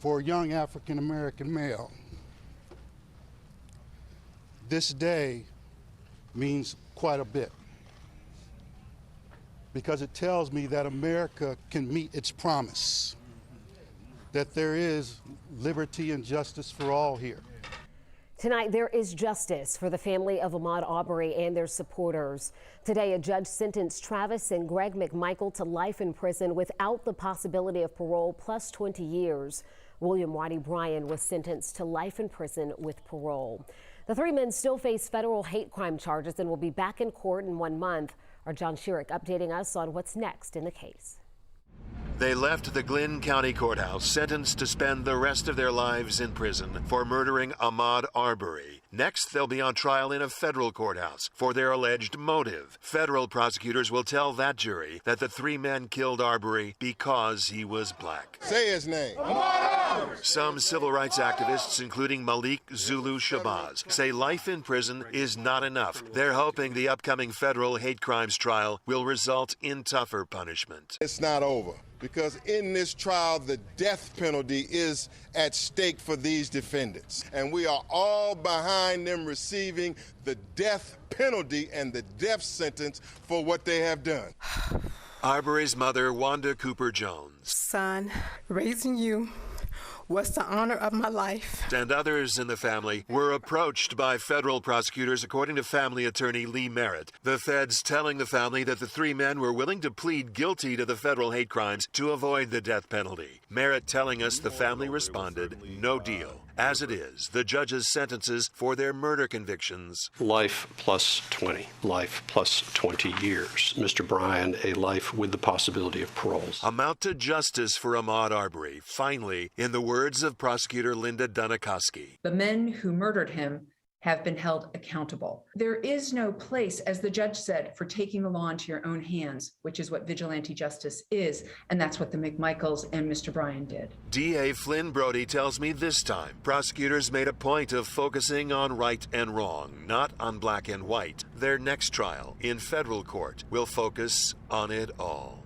for a young African American male, this day means quite a bit, because it tells me that America can meet its promise, that there is liberty and justice for all here. Tonight, there is justice for the family of Ahmaud Arbery and their supporters. Today, a judge sentenced Travis and Greg McMichael to life in prison without the possibility of parole, plus 20 years. William Roddy Bryan was sentenced to life in prison with parole. The three men still face federal hate crime charges and will be back in court in 1 month. Our John Schierick updating us on what's next in the case. They left the Glynn County Courthouse sentenced to spend the rest of their lives in prison for murdering Ahmaud Arbery. Next, they'll be on trial in a federal courthouse for their alleged motive. Federal prosecutors will tell that jury that the three men killed Arbery because he was black. Say his name. Some civil rights activists, including Malik Zulu Shabazz, say life in prison is not enough. They're hoping the upcoming federal hate crimes trial will result in tougher punishment. It's not over, because in this trial, the death penalty is at stake for these defendants. And we are all behind them receiving the death penalty and the death sentence for what they have done. Arbery's mother, Wanda Cooper Jones. Son, raising you was the honor of my life. And others in the family were approached by federal prosecutors, according to family attorney Lee Merritt. The feds telling the family that the three men were willing to plead guilty to the federal hate crimes to avoid the death penalty. Merritt telling us the family responded, no deal. As it is, the judge's sentences for their murder convictions. Life plus 20, life plus 20 years. Mr. Bryan, a life with the possibility of paroles. Amount to justice for Ahmaud Arbery, finally, in the words of prosecutor Linda Dunikoski. The men who murdered him have been held accountable. There is no place, as the judge said, for taking the law into your own hands, which is what vigilante justice is, and that's what the McMichaels and Mr. Bryan did. DA Flynn Brody tells me this time prosecutors made a point of focusing on right and wrong, not on black and white. Their next trial in federal court will focus on it all.